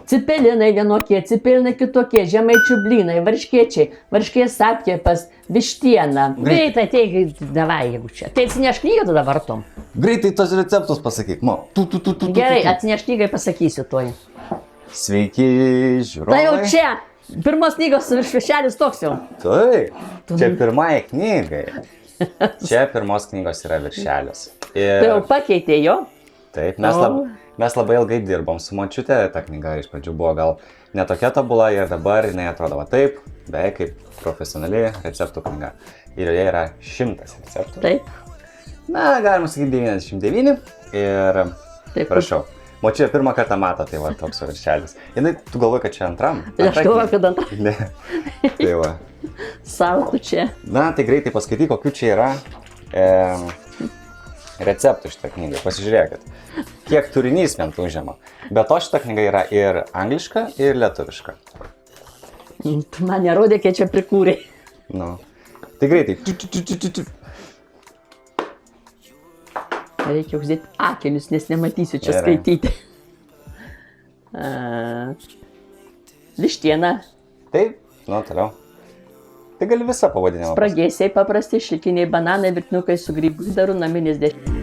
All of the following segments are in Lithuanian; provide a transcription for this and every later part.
Cipelinai vienokie, cipelinai kitokie, žemaičių blynai, varškiečiai, varškės apkepas, vištiena. Greitai ateik, davai, jeigu čia. Tai atsineš knygą, tada vartom. Greitai tos receptus pasakyk, mo. Gerai, atsineš knygą pasakysiu toj. Sveiki, žiūrovai. Tai jau čia, pirmos knygos viršelis toks jau. Taip, čia pirmąją knygai. Čia pirmos knygos yra viršelis. Tai jau pakeitė jo? Taip, mes labai ilgai dirbom su močiute, ta knyga iš pradžių buvo gal netokia tobula ir dabar jinai atrodo va taip, beveik kaip profesionali receptų knyga. Ir joje yra 100 receptų. Taip. Na, galima sakyti 99 ir Taip, prašau. Močiutė pirmą kartą mato, tai va toks viršelis. Jinai, tu galvoji, kad čia antram? Aš galvoju, kad antram. Ne. Tai va. Sau tu čia. Na, tai greitai paskaityk, kokiu čia yra receptų šitą knygą. Pasižiūrėkit, kiek turinys vien užima. Be to šitą knygą yra ir angliška, ir lietuviška. Tu man nerodė, kiek čia prikūrė. Nu, tai greitai. Reikia uždėti akinius, nes nematysiu čia skaityti. Vištiena. Taip, nu toliau. Tai gali visą pavadinimą. Spragėsiai paprasti, šilkiniai bananai, virtinukai su grybų daru, naminės dešrelės.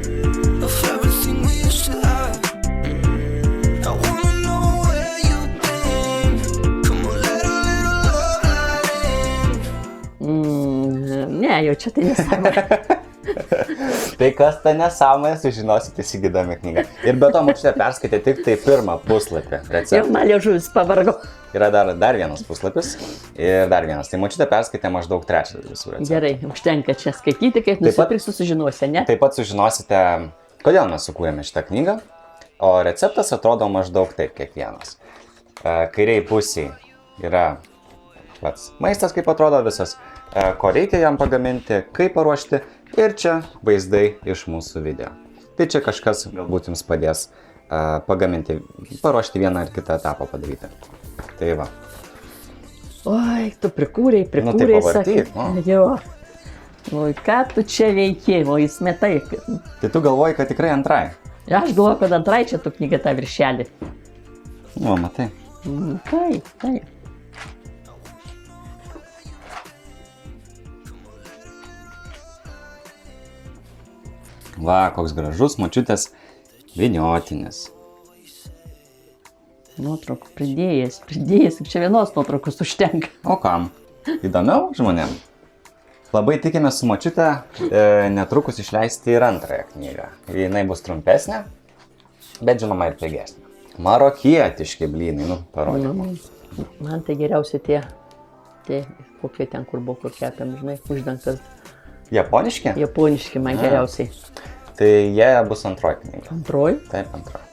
Ne, jau čia tai nesąmonė. Tai kas ta nesąmonė, sužinosite įsigydami knygą. Ir be to močiutė perskaitė tik tai pirmą puslapį receptų. Jau man liežuvis pavargo. Yra dar vienas puslapis ir dar vienas. Tai močiutė perskaitė maždaug trečdalį visų receptų. Gerai, užtenka čia skaityti, kaip nusipirksiu, sužinosite, ne? Taip pat sužinosite, kodėl mes sukūrėme šitą knygą, o receptas atrodo maždaug taip kiekvienas. Kairiai pusiai yra pats maistas, kaip atrodo visas, ko reikia jam pagaminti, kaip paruošti ir čia vaizdai iš mūsų video. Tai čia kažkas galbūt jums padės pagaminti, paruošti vieną ar kitą etapą padaryti. Tai va. Oi, tu prikūrei, Nu tai pavartyk, sakai. Jo. Oi, ką tu čia veiki, o jis metai. Tai tu galvoji, kad tikrai antrai. Aš galvoju, kad antrai čia tu knyga tą viršelį. Nu, matai. Taip, taip. Va, koks gražus močiutės vyniotinis. Nuotraukų pridėjęs, ir čia vienos nuotraukos užtenka. O kam? Įdomiau žmonėm? Labai tikimės su močiute netrukus išleisti ir antrąją knygą. Jinai bus trumpesnė, bet žinoma ir pigesnė. Marokietiški blynai, nu, parodyk. Man tai geriausia tie, kokie ten, kur buvo, kur kepėm, žinai, uždengtas. Japoniški? Japoniški man geriausiai. Tai jie bus antroji knyga. Antroji? Taip, antroji.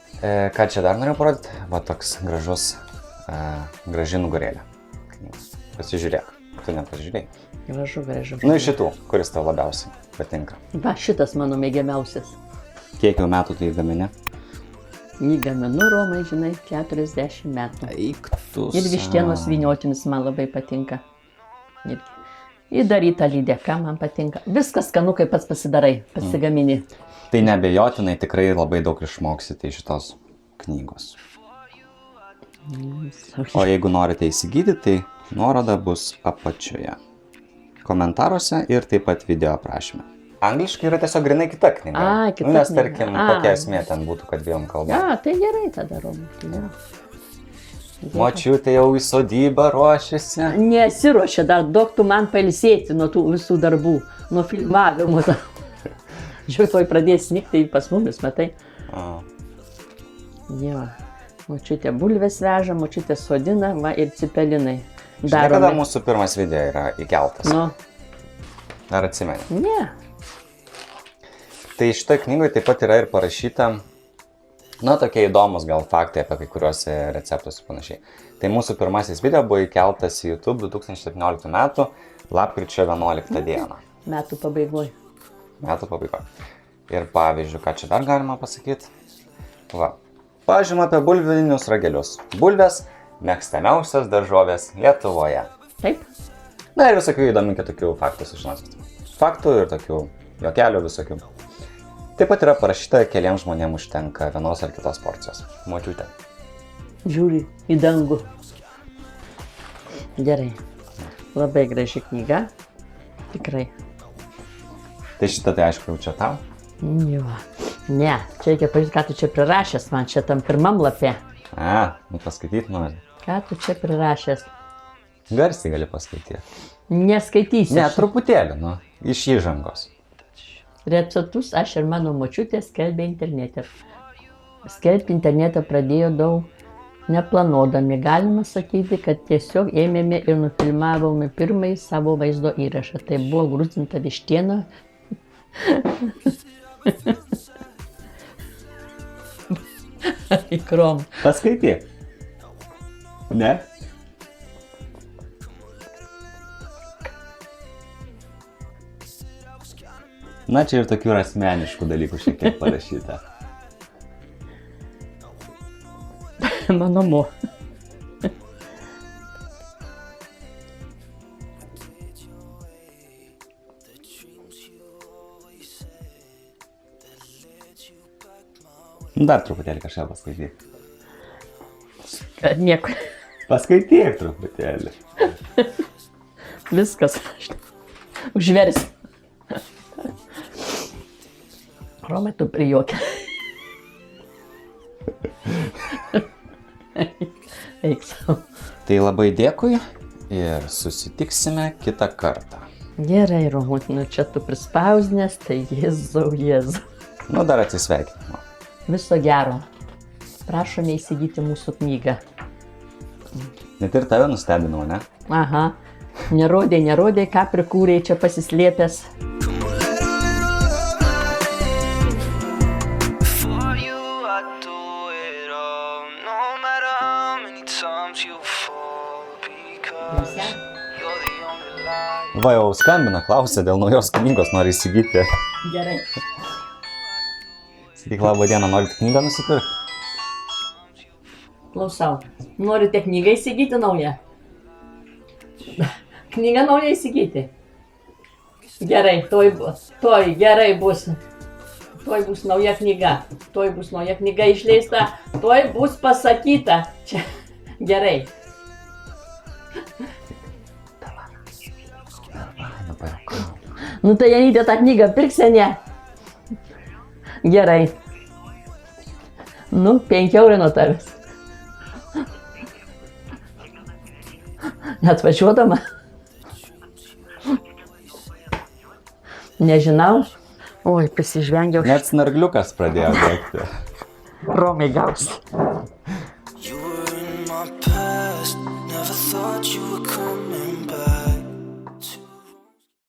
Ką čia dar noriu parodyti? Va toks gražus, graži nugarėlė. Pasižiūrėk, tu nepasižiūrėjai. Gražu. Nu, iš šitų, kuris tau labiausiai patinka. Va, šitas mano mėgiamiausias. Kiek jau metų tai gamini? Jį gaminu, Romai, žinai, 40 metų. Eiktus. Ir vištienos vyniotinis man labai patinka. Irgi. Įdaryta lydeka man patinka. Viskas skanu, kai pats pasidarai, pasigamini. Tai neabejotinai tikrai labai daug išmoksite iš šitos knygos. O jeigu norite įsigyti, tai nuoroda bus apačioje. Komentaruose ir taip pat video aprašyme. Angliškai yra tiesiog grinai kita knyga. Kita Nes knyga. tarkim, kokia esmė ten būtų, kad dviem kalbam. Tai gerai tada, Romai. Močiutė jau į sodybą ruošiasi. Nesiruošia dar, duok tu man pailsėti nuo tų visų darbų, nuo filmavimo. Žiūrėk, toj pradės snigti pas mumis, matai? Jo, močiutė bulves veža, močiutė sodina, va ir cipelinai. Žinai, kada mūsų pirmas video yra įkeltas? Nu. Ar atsimeni? Ne. Tai šitoje knygoje taip pat yra ir parašyta, tokie įdomus gal faktai apie kai kuriuos receptus ir panašiai. Tai mūsų pirmasis video buvo įkeltas į YouTube 2017 metų lapkričio 11 dieną. Metų pabaigoj. Metų pabaigoj. Ir pavyzdžiui, ką čia dar galima pasakyti? Va. Pažyma apie bulvinius ragelius. Bulvės mėgstamiausias daržovės Lietuvoje. Taip. Na ir visokių įdomių kitokių faktų sužinosit. Faktų ir tokių juokelių visokių. Taip pat yra parašyta, keliems žmonėms užtenka vienos ar kitos porcijos. Močiutė. Žiūri į dangų. Gerai. Labai graži knyga. Tikrai. Tai šitą tai aišku jau čia tau. Jo. Ne, čia reikia pažiūrėti, ką tu čia prirašęs man čia tam pirmam lapė. Nu paskaityt nori. Ką tu čia prirašęs? Garsiai gali paskaityti. Neskaitysiu. Ne, truputėlį, iš įžangos. Receptus aš ir mano močiutė skelbė internete. Skelbti internetą pradėjo daug neplanuodami. Galima sakyti, kad tiesiog ėmėme ir nufilmavome pirmąjį savo vaizdo įrašą. Tai buvo grūzdinta vištiena. Ikrom. Paskaityk. Ne? Na, čia ir tokių asmeniškų dalykų šiek tiek parašyta. Mano mo. Dar truputėlį kažką paskaityk. Kad nieko. Paskaityk truputėlį. Viskas. Užversi. Romai, tu prijuokia. Eik savo. Tai labai dėkui ir susitiksime kitą kartą. Gerai, Romut, čia tu prispausdinęs, tai Jėzau, Jėzau. Dar atsisveikinimo. Viso gero. Prašome įsigyti mūsų knygą. Net ir tave nustebinau, ne? Aha. Nerodė, ką prikūrė čia pasislėpęs. Va jau skambina, klausia dėl naujos knygos, nori įsigyti. Gerai. Sakyk, labą dieną, norite knygą nusipirkti? Klausau. Norite knygą įsigyti naują? Knygą naują įsigyti? Gerai, gerai bus. Tuoj bus nauja knyga. Tuoj bus nauja knyga išleista. Tuoj bus pasakyta. Čia. Gerai. Nu tai Janytė, tą knygą pirksi, ne? Gerai. 5 eurų nuo tavęs. Net važiuodama. Nežinau. Oi, prisižvengiau. Net snargliukas pradėjo bėgti. Romai gaus. You were in my past, never thought you were coming